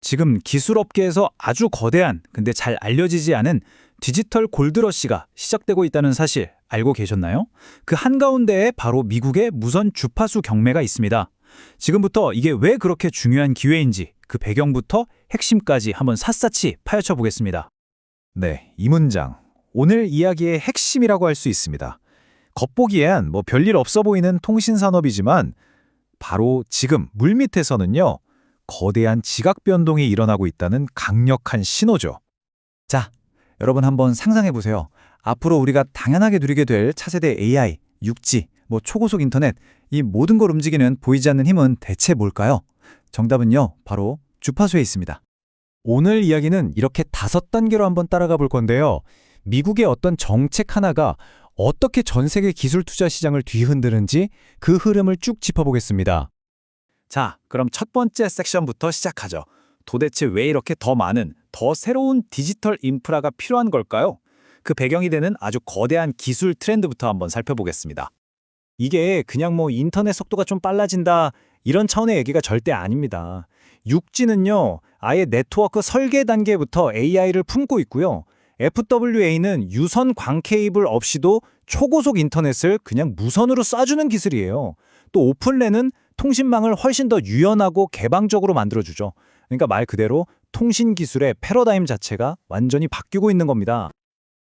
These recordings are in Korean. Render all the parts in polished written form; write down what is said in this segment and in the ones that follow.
지금 기술업계에서 아주 거대한 근데 잘 알려지지 않은 디지털 골드러시가 시작되고 있다는 사실 알고 계셨나요? 그 한가운데에 바로 미국의 무선 주파수 경매가 있습니다. 지금부터 이게 왜 그렇게 중요한 기회인지 그 배경부터 핵심까지 한번 샅샅이 파헤쳐 보겠습니다. 네, 이 문장. 오늘 이야기의 핵심이라고 할 수 있습니다. 겉보기엔 별일 없어 보이는 통신산업이지만 바로 지금 물밑에서는요, 거대한 지각 변동이 일어나고 있다는 강력한 신호죠. 자, 여러분 한번 상상해 보세요. 앞으로 우리가 당연하게 누리게 될 차세대 AI, 6G, 초고속 인터넷, 이 모든 걸 움직이는 보이지 않는 힘은 대체 뭘까요? 정답은요, 바로 주파수에 있습니다. 오늘 이야기는 이렇게 5단계로 한번 따라가 볼 건데요. 미국의 어떤 정책 하나가 어떻게 전 세계 기술 투자 시장을 뒤흔드는지 그 흐름을 쭉 짚어보겠습니다. 자, 그럼 첫 번째 섹션부터 시작하죠. 도대체 왜 이렇게 더 많은, 더 새로운 디지털 인프라가 필요한 걸까요? 그 배경이 되는 아주 거대한 기술 트렌드부터 한번 살펴보겠습니다. 이게 그냥 인터넷 속도가 좀 빨라진다 이런 차원의 얘기가 절대 아닙니다. 6G는요, 아예 네트워크 설계 단계부터 AI를 품고 있고요. FWA는 유선 광 케이블 없이도 초고속 인터넷을 그냥 무선으로 쏴주는 기술이에요. 또 오픈랜은 통신망을 훨씬 더 유연하고 개방적으로 만들어주죠. 그러니까 말 그대로 통신 기술의 패러다임 자체가 완전히 바뀌고 있는 겁니다.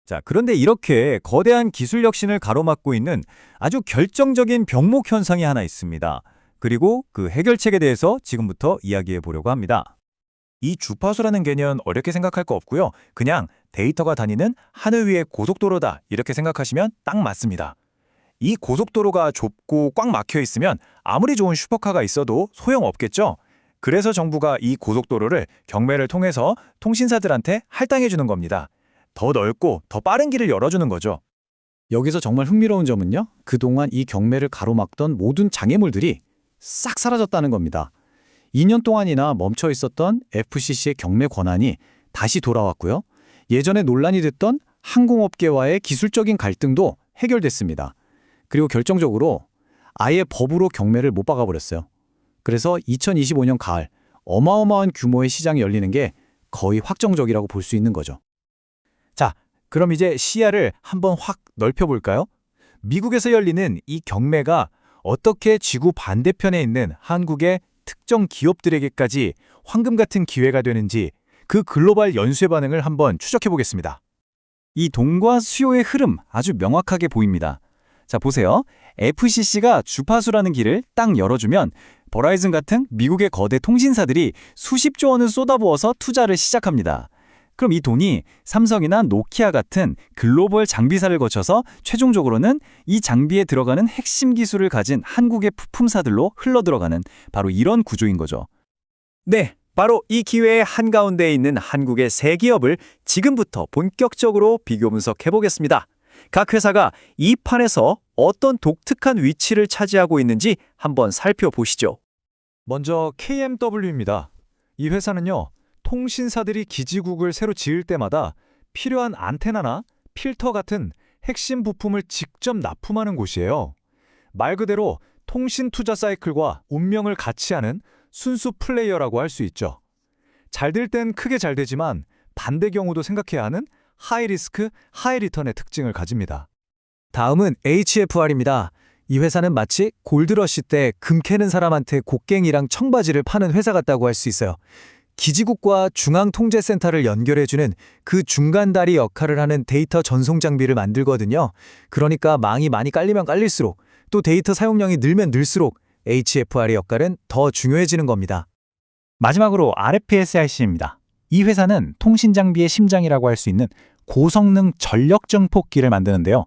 자, 그런데 이렇게 거대한 기술 혁신을 가로막고 있는 아주 결정적인 병목 현상이 하나 있습니다. 그리고 그 해결책에 대해서 지금부터 이야기해 보려고 합니다. 이 주파수라는 개념 어렵게 생각할 거 없고요. 그냥 데이터가 다니는 하늘 위의 고속도로다 이렇게 생각하시면 딱 맞습니다. 이 고속도로가 좁고 꽉 막혀 있으면 아무리 좋은 슈퍼카가 있어도 소용없겠죠? 그래서 정부가 이 고속도로를 경매를 통해서 통신사들한테 할당해 주는 겁니다. 더 넓고 더 빠른 길을 열어주는 거죠. 여기서 정말 흥미로운 점은요, 그동안 이 경매를 가로막던 모든 장애물들이 싹 사라졌다는 겁니다. 2년 동안이나 멈춰 있었던 FCC의 경매 권한이 다시 돌아왔고요. 예전에 논란이 됐던 항공업계와의 기술적인 갈등도 해결됐습니다. 그리고 결정적으로 아예 법으로 경매를 못 박아버렸어요. 그래서 2025년 가을 어마어마한 규모의 시장이 열리는 게 거의 확정적이라고 볼 수 있는 거죠. 자, 그럼 이제 시야를 한번 확 넓혀볼까요? 미국에서 열리는 이 경매가 어떻게 지구 반대편에 있는 한국의 특정 기업들에게까지 황금 같은 기회가 되는지 그 글로벌 연쇄 반응을 한번 추적해보겠습니다. 이 돈과 수요의 흐름 아주 명확하게 보입니다. 자, 보세요. FCC가 주파수라는 길을 딱 열어주면 버라이즌 같은 미국의 거대 통신사들이 수십조 원을 쏟아부어서 투자를 시작합니다. 그럼 이 돈이 삼성이나 노키아 같은 글로벌 장비사를 거쳐서 최종적으로는 이 장비에 들어가는 핵심 기술을 가진 한국의 부품사들로 흘러들어가는 바로 이런 구조인 거죠. 네, 바로 이 기회의 한가운데에 있는 한국의 세 기업을 지금부터 본격적으로 비교 분석해보겠습니다. 각 회사가 이 판에서 어떤 독특한 위치를 차지하고 있는지 한번 살펴보시죠. 먼저 KMW입니다. 이 회사는요, 통신사들이 기지국을 새로 지을 때마다 필요한 안테나나 필터 같은 핵심 부품을 직접 납품하는 곳이에요. 말 그대로 통신 투자 사이클과 운명을 같이 하는 순수 플레이어라고 할 수 있죠. 잘 될 땐 크게 잘 되지만 반대 경우도 생각해야 하는 하이 리스크, 하이 리턴의 특징을 가집니다. 다음은 HFR입니다. 이 회사는 마치 골드러시 때 금 캐는 사람한테 곡괭이랑 청바지를 파는 회사 같다고 할 수 있어요. 기지국과 중앙통제센터를 연결해주는 그 중간다리 역할을 하는 데이터 전송 장비를 만들거든요. 그러니까 망이 많이 깔리면 깔릴수록 또 데이터 사용량이 늘면 늘수록 HFR의 역할은 더 중요해지는 겁니다. 마지막으로 RFSIC입니다. 이 회사는 통신 장비의 심장이라고 할 수 있는 고성능 전력 증폭기를 만드는데요.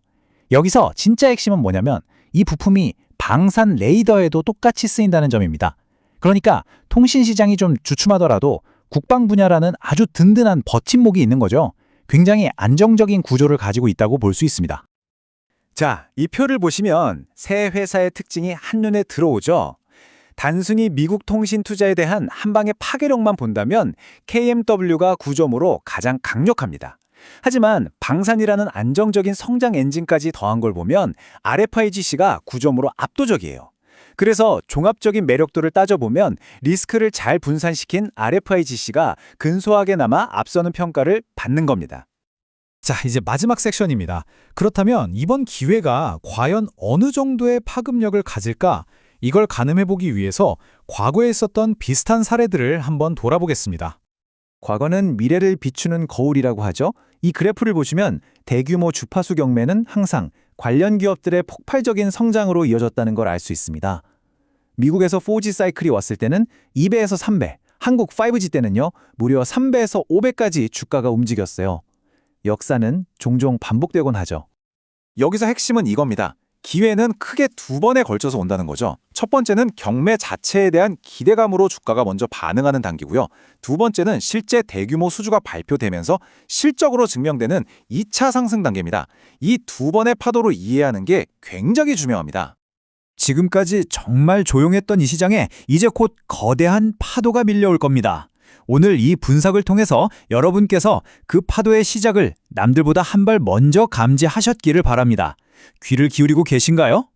여기서 진짜 핵심은 뭐냐면 이 부품이 방산 레이더에도 똑같이 쓰인다는 점입니다. 그러니까 통신 시장이 좀 주춤하더라도 국방 분야라는 아주 든든한 버팀목이 있는 거죠. 굉장히 안정적인 구조를 가지고 있다고 볼 수 있습니다. 자, 이 표를 보시면 세 회사의 특징이 한눈에 들어오죠. 단순히 미국 통신 투자에 대한 한방의 파괴력만 본다면 KMW가 구조물로 가장 강력합니다. 하지만 방산이라는 안정적인 성장 엔진까지 더한 걸 보면 RFIGC가 구조물로 압도적이에요. 그래서 종합적인 매력도를 따져보면 리스크를 잘 분산시킨 RFIGC가 근소하게나마 앞서는 평가를 받는 겁니다. 자, 이제 마지막 섹션입니다. 그렇다면 이번 기회가 과연 어느 정도의 파급력을 가질까? 이걸 가늠해보기 위해서 과거에 있었던 비슷한 사례들을 한번 돌아보겠습니다. 과거는 미래를 비추는 거울이라고 하죠. 이 그래프를 보시면 대규모 주파수 경매는 항상 관련 기업들의 폭발적인 성장으로 이어졌다는 걸 알 수 있습니다. 미국에서 4G 사이클이 왔을 때는 2배에서 3배, 한국 5G 때는요, 무려 3배에서 5배까지 주가가 움직였어요. 역사는 종종 반복되곤 하죠. 여기서 핵심은 이겁니다. 기회는 크게 두 번에 걸쳐서 온다는 거죠. 첫 번째는 경매 자체에 대한 기대감으로 주가가 먼저 반응하는 단계고요. 두 번째는 실제 대규모 수주가 발표되면서 실적으로 증명되는 2차 상승 단계입니다. 이 두 번의 파도로 이해하는 게 굉장히 중요합니다. 지금까지 정말 조용했던 이 시장에 이제 곧 거대한 파도가 밀려올 겁니다. 오늘 이 분석을 통해서 여러분께서 그 파도의 시작을 남들보다 한 발 먼저 감지하셨기를 바랍니다. 귀를 기울이고 계신가요?